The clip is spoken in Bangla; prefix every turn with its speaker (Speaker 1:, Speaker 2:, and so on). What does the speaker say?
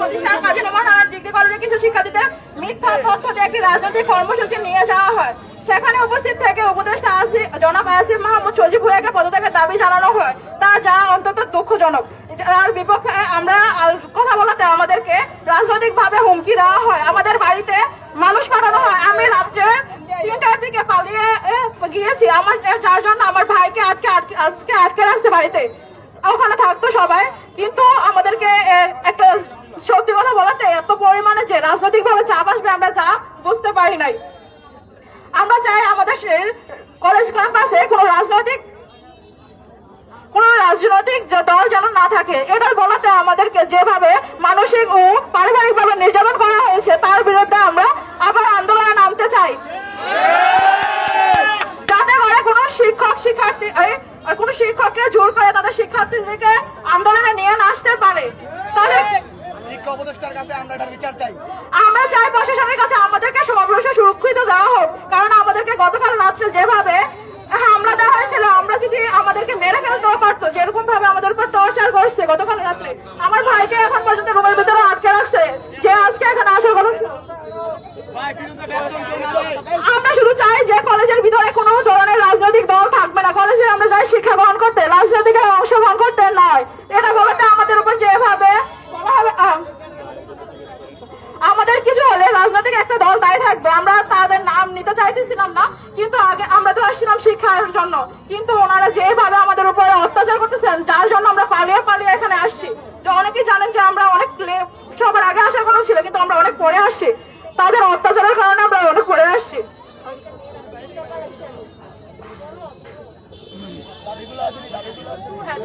Speaker 1: প্রতিষ্ঠান কাজী নোমান আরা ডিগ্রি কলেজে কিছু শিক্ষার্থীদের মিথ্যা তথ্য দিয়ে একটি রাজনৈতিক কর্মসূচি নিয়ে যাওয়া হয়। সেখানে উপস্থিত থেকে উপদেষ্টা জনাব আসিফ মাহমুদ সজীব ভুঁইয়াকে পদত্যাগের দাবি জানানো হয়, তা যা অন্তত দুঃখজনক। যার বিপক্ষে আমরা কথা বলাতে আমাদেরকে রাজনৈতিকভাবে হুমকি দেওয়া হয়, আমাদের বাড়িতে মানুষ পাঠানো হয়। আমি রাত্রে 3টার দিকে পালিয়ে গিয়েছি, আমার যার জন্য আমার ভাইকে আজকে আটকে রাখছে বাড়িতে, ওখানে থাকতো সবাই। কিন্তু আমাদেরকে একটা সত্যি কথা বলাতে এত পরিমাণে যে রাজনৈতিক ভাবে চাপ আসবে আমরা তা বুঝতে পারি নাই। আমরা চাই আমাদের কলেজ ক্যাম্পাসে কোনো রাজনৈতিক দল যেন না থাকে। এটা বলাতে আমাদেরকে যেভাবে মানসিক ও পারিবারিক ভাবে নির্যাতন করা হয়েছে তার বিরুদ্ধে আমরা আবার আন্দোলনে নামতে চাই, যাতে করে কোনো শিক্ষককে জোর করে তাদের শিক্ষার্থীদেরকে আন্দোলনে নিয়ে না আসতে পারে। তাহলে আমরা চাই প্রশাসনের কাছে আমাদেরকে সমাবেশে সুরক্ষিত দেওয়া হোক, কারণ আমাদেরকে গতকাল রাত্রে যেভাবে হামলা দেওয়া হয়েছিল, আমরা যদি আমাদেরকে মেরে ফেলতেও পারতো, যেরকম ভাবে আমাদের উপর টর্চার করছে গতকাল রাত্রে। আমার ভাইকে এখন পর্যন্ত রুমের ভিতরে আটকে রাখছে, যে আজকে এখানে আসার কথা ছিল। আমরা শুধু চাই যে কলেজের ভিতরে কোনো ধরনের রাজনৈতিক দল থাকবে না, কলেজে আমরা যাই শিক্ষা গ্রহণ করতে, রাজনৈতিক অংশগ্রহণ করতে নয়। এটা বলতে আমাদের উপর যেভাবে আমাদের কিছু হলে রাজনৈতিক একটা দল দায়ী থাকবে, আমরা তাদের নাম নিতে চাইতেছিলাম না, কিন্তু আগে আমরা তো আসছিলাম শিক্ষার জন্য। কিন্তু ওনারা যেভাবে আমাদের উপরে অত্যাচার করতেছেন, যার জন্য আমরা পালিয়ে এখানে আসছি। অনেকেই জানেন যে আমরা অনেক সবার আগে আসার কথা ছিল, কিন্তু আমরা অনেক পরে আসছি, তাদের অত্যাচারের কারণে আমরা অনেক পরে আসছি। হ্যাঁ,